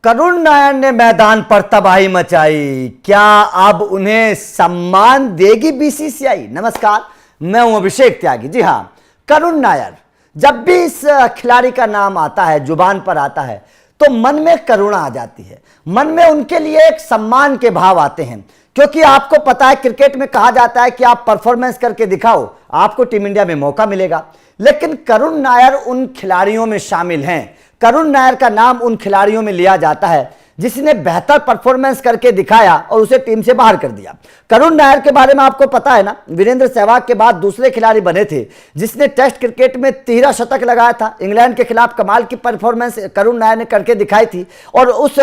करुण नायर ने मैदान पर तबाही मचाई, क्या अब उन्हें सम्मान देगी बीसीसीआई? नमस्कार, मैं हूं अभिषेक त्यागी। जी हां, करुण नायर, जब भी इस खिलाड़ी का नाम आता है, जुबान पर आता है, तो मन में करुणा आ जाती है, मन में उनके लिए एक सम्मान के भाव आते हैं। क्योंकि आपको पता है, क्रिकेट में कहा जाता है कि आप परफॉर्मेंस करके दिखाओ, आपको टीम इंडिया में मौका मिलेगा। लेकिन करुण नायर उन खिलाड़ियों में शामिल हैं। करुण नायर का नाम उन खिलाड़ियों में लिया जाता है जिसने बेहतर परफॉर्मेंस करके दिखाया और उसे टीम से बाहर कर दिया। करुण नायर के बारे में आपको पता है ना, वीरेंद्र सहवाग के बाद दूसरे खिलाड़ी बने थे जिसने टेस्ट क्रिकेट में 13 शतक लगाया था। इंग्लैंड के खिलाफ कमाल की परफॉर्मेंस करुण नायर ने करके दिखाई थी। और उस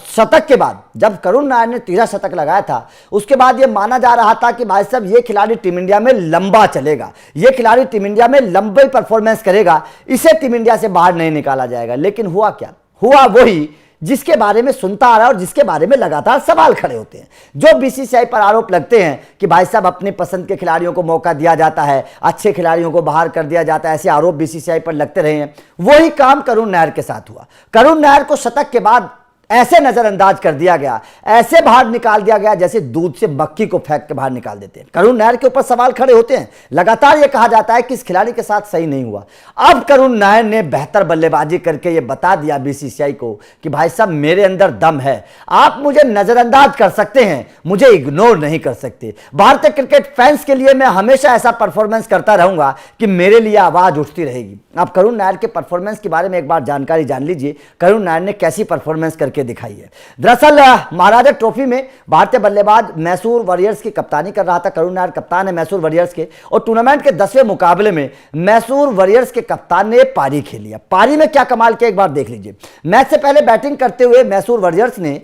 शतक के बाद, जब करुण नायर ने 13 शतक लगाया था, उसके बाद यह माना जा रहा था कि भाई साहब ये खिलाड़ी टीम इंडिया में लंबा चलेगा, ये खिलाड़ी टीम इंडिया में लंबी परफॉर्मेंस करेगा, इसे टीम इंडिया से बाहर नहीं निकाला जाएगा। लेकिन हुआ क्या? हुआ वही जिसके बारे में सुनता आ रहा है और जिसके बारे में लगातार सवाल खड़े होते हैं। जो बीसीसीआई पर आरोप लगते हैं कि भाई साहब अपनी पसंद के खिलाड़ियों को मौका दिया जाता है, अच्छे खिलाड़ियों को बाहर कर दिया जाता है, ऐसे आरोप बीसीसीआई पर लगते रहे हैं। वही काम करुण नायर के साथ हुआ। करुण नायर को शतक के बाद ऐसे नजरअंदाज कर दिया गया, ऐसे बाहर निकाल दिया गया जैसे दूध से मक्खी को फेंक के बाहर निकाल देते हैं। करुण नायर के ऊपर सवाल खड़े होते हैं। लगातार यह कहा जाता है कि इस खिलाड़ी के साथ सही नहीं हुआ। अब करुण नायर ने बेहतर बल्लेबाजी करके यह बता दिया बीसीसीआई को कि भाई साहब मेरे अंदर दम है, आप मुझे नजरअंदाज कर सकते हैं, मुझे इग्नोर नहीं कर सकते। भारतीय क्रिकेट फैंस के लिए मैं हमेशा ऐसा परफॉर्मेंस करता रहूंगा कि मेरे लिए आवाज उठती रहेगी। आप करुण नायर के परफॉर्मेंस के बारे में एक बार जानकारी जान लीजिए, करुण नायर ने कैसी परफॉर्मेंस करके दिखाई है। दरअसल महाराजा ट्रॉफी में भारतीय बल्लेबाज मैसूर वॉरियर्स की कप्तानी कर रहा था। करुण नायर कप्तान है मैसूर वॉरियर्स के, और टूर्नामेंट के 10वें मुकाबले में मैसूर वॉरियर्स के कप्तान ने पारी खेली। पारी में क्या कमाल किया, एक बार देख लीजिए। मैच से पहले बैटिंग करते हुए मैसूर वॉरियर्स ने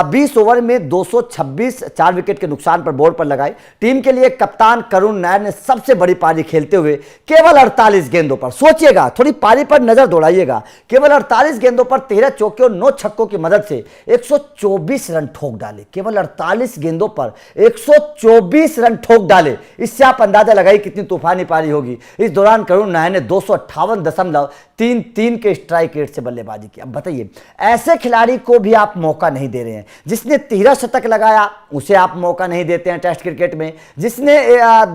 20 ओवर में 226 4 विकेट के नुकसान पर बोर्ड पर लगाई। टीम के लिए कप्तान करुण नायर ने सबसे बड़ी पारी खेलते हुए केवल 48 गेंदों पर, सोचिएगा, थोड़ी पारी पर नजर दौड़ाइएगा, केवल 48 गेंदों पर 13 चौके और 9 छक्कों की मदद से 124 रन ठोक डाले। केवल 48 गेंदों पर 124 रन ठोक डाले। इससे आप अंदाजा लगाइए कितनी तूफानी पारी होगी। इस दौरान करुण नायर ने 258.33 के स्ट्राइक रेट से बल्लेबाजी की। अब बताइए, ऐसे खिलाड़ी को भी आप मौका नहीं दे रहे हैं। जिसने 13 शतक लगाया उसे आप मौका नहीं देते हैं टेस्ट क्रिकेट में। जिसने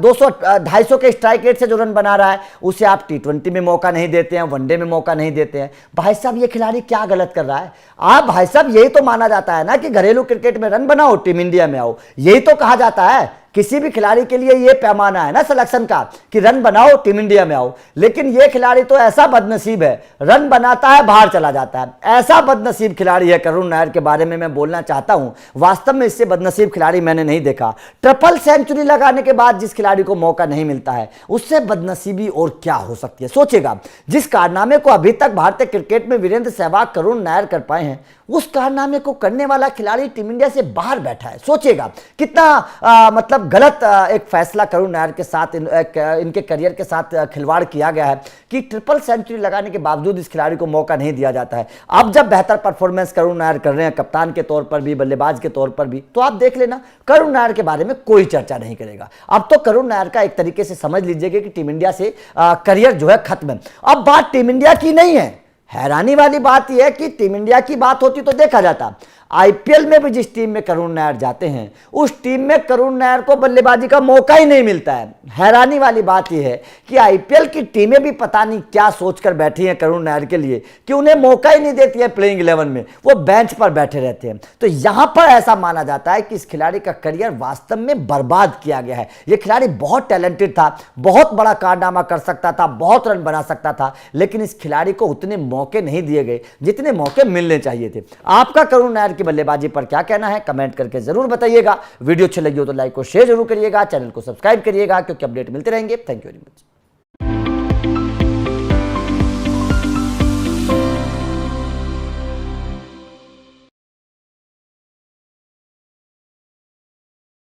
250 के स्ट्राइक रेट से जो रन बना रहा है उसे आप टी20 में मौका नहीं देते हैं, वनडे में मौका नहीं देते हैं। भाई साहब ये खिलाड़ी क्या गलत कर रहा है? आप भाई साहब, यही तो माना जाता है ना कि घरेलू क्रिकेट में रन बनाओ, टीम इंडिया में आओ। यही तो कहा जाता है, किसी भी खिलाड़ी के लिए यह पैमाना है ना सिलेक्शन का कि रन बनाओ, टीम इंडिया में आओ। लेकिन यह खिलाड़ी तो ऐसा बदनसीब है, रन बनाता है, बाहर चला जाता है। ऐसा बदनसीब खिलाड़ी है करुण नायर के बारे में मैं बोलना चाहता हूं। वास्तव में इससे बदनसीब खिलाड़ी मैंने नहीं देखा। ट्रिपल सेंचुरी लगाने के बाद जिस खिलाड़ी को मौका नहीं मिलता है, उससे बदनसीबी और क्या हो सकती है? सोचेगा, जिस कारनामे को अभी तक भारतीय क्रिकेट में वीरेंद्र सहवाग, करुण नायर कर पाए हैं, उस कारनामे को करने वाला खिलाड़ी टीम इंडिया से बाहर बैठा है। सोचिएगा कितना मतलब गलत एक फैसला करुण नायर के साथ, इनके करियर के साथ खिलवाड़ किया गया है कि ट्रिपल सेंचुरी लगाने के बावजूद इस खिलाड़ी को मौका नहीं दिया जाता है। अब जब बेहतर परफॉर्मेंस करुण नायर कर रहे हैं, कप्तान के तौर पर भी, बल्लेबाज के तौर पर भी, तो आप देख लेना करुण नायर के बारे में कोई चर्चा नहीं करेगा। अब तो करुण नायर का एक तरीके से समझ लीजिएगा कि टीम इंडिया से करियर जो है खत्म है। अब बात टीम इंडिया की नहीं है। हैरानी वाली बात यह है कि टीम इंडिया की बात होती तो देखा जाता, आईपीएल में भी जिस टीम में करुण नायर जाते हैं उस टीम में करुण नायर को बल्लेबाजी का मौका ही नहीं मिलता है। हैरानी वाली बात यह है कि आईपीएल की टीमें भी पता नहीं क्या सोचकर बैठी हैं करुण नायर के लिए कि उन्हें मौका ही नहीं देती है प्लेइंग 11 में, वो बेंच पर बैठे रहते हैं। तो यहां पर ऐसा माना जाता है कि इस खिलाड़ी का करियर वास्तव में बर्बाद किया गया है। यह खिलाड़ी बहुत टैलेंटेड था, बहुत बड़ा कारनामा कर सकता था, बहुत रन बना सकता था, लेकिन इस खिलाड़ी को उतने मौके नहीं दिए गए जितने मौके मिलने चाहिए थे। आपका करुण नायर की बल्लेबाजी पर क्या कहना है, कमेंट करके जरूर बताइएगा। वीडियो अच्छी लगी हो तो लाइक और शेयर जरूर करिएगा, चैनल को सब्सक्राइब करिएगा क्योंकि अपडेट मिलते रहेंगे। Thank you very much.